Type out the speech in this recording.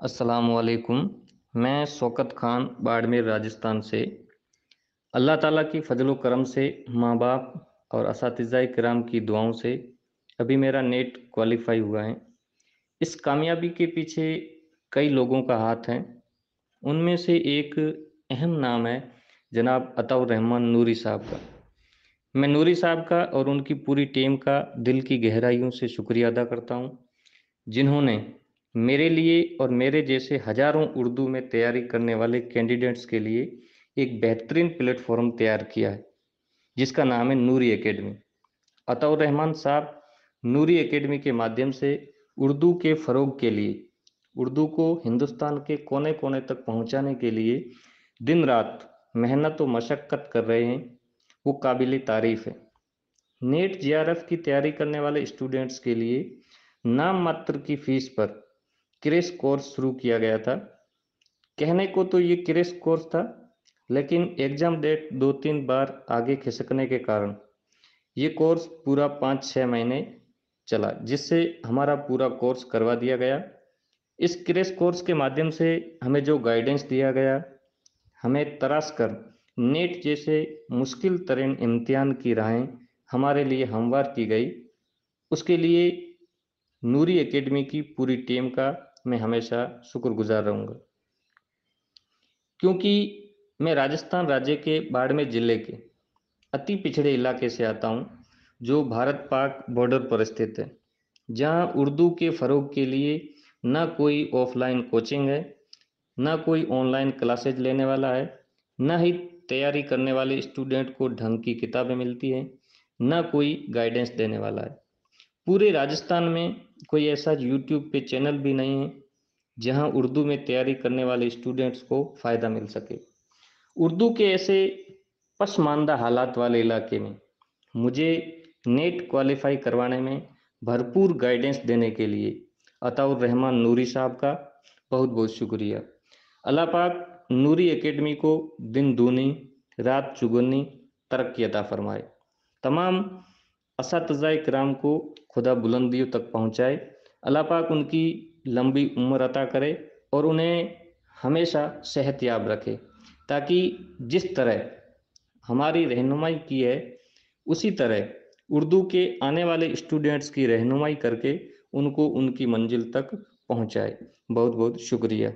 अस्सलाम वालेकुम। मैं शौकत खान बाड़मेर राजस्थान से। अल्लाह ताला की फ़ज़ल व करम से, माँ बाप और असातिज़ाए किराम की दुआओं से अभी मेरा नेट क्वालिफ़ाई हुआ है। इस कामयाबी के पीछे कई लोगों का हाथ है। उनमें से एक अहम नाम है जनाब अताउर रहमान नूरी साहब का। मैं नूरी साहब का और उनकी पूरी टीम का दिल की गहराइयों से शुक्रिया अदा करता हूँ, जिन्होंने मेरे लिए और मेरे जैसे हजारों उर्दू में तैयारी करने वाले कैंडिडेट्स के लिए एक बेहतरीन प्लेटफॉर्म तैयार किया है, जिसका नाम है नूरी एकेडमी। अताउर रहमान साहब नूरी एकेडमी के माध्यम से उर्दू के फ़रोग के लिए, उर्दू को हिंदुस्तान के कोने कोने तक पहुंचाने के लिए दिन रात मेहनत व मशक्क़त कर रहे हैं। वो काबिल तारीफ़ है। नेट जेआरएफ की तैयारी करने वाले स्टूडेंट्स के लिए नाम मात्र की फीस पर क्रैश कोर्स शुरू किया गया था। कहने को तो ये क्रैश कोर्स था, लेकिन एग्ज़ाम डेट 2-3 बार आगे खिसकने के कारण ये कोर्स पूरा 5-6 महीने चला, जिससे हमारा पूरा कोर्स करवा दिया गया। इस क्रैश कोर्स के माध्यम से हमें जो गाइडेंस दिया गया, हमें तराश कर नेट जैसे मुश्किल तरीन इम्तिहान की राहें हमारे लिए हमवार की गई, उसके लिए नूरी एकेडमी की पूरी टीम का मैं हमेशा शुक्रगुजार रहूँगा। क्योंकि मैं राजस्थान राज्य के बाड़मेर ज़िले के अति पिछड़े इलाके से आता हूँ, जो भारत पाक बॉर्डर पर स्थित है, जहाँ उर्दू के फ़रोग के लिए ना कोई ऑफलाइन कोचिंग है, ना कोई ऑनलाइन क्लासेज लेने वाला है, ना ही तैयारी करने वाले स्टूडेंट को ढंग की किताबें मिलती हैं, ना कोई गाइडेंस देने वाला है। पूरे राजस्थान में कोई ऐसा यूट्यूब पे चैनल भी नहीं है जहां उर्दू में तैयारी करने वाले स्टूडेंट्स को फ़ायदा मिल सके। उर्दू के ऐसे पसमानदा हालात वाले इलाके में मुझे नेट क्वालिफाई करवाने में भरपूर गाइडेंस देने के लिए अताउर रहमान नूरी साहब का बहुत बहुत शुक्रिया। अल्लाह पाक नूरी एकेडमी को दिन दूनी रात चुगनी तरक्की अता फरमाए। तमाम असातिज़ाए किराम को खुदा बुलंदियों तक पहुँचाए। अल्लाह पाक उनकी लंबी उम्र अता करे और उन्हें हमेशा सेहतयाब रखे, ताकि जिस तरह हमारी रहनुमाई की है, उसी तरह उर्दू के आने वाले स्टूडेंट्स की रहनुमाई करके उनको उनकी मंजिल तक पहुँचाए। बहुत बहुत शुक्रिया।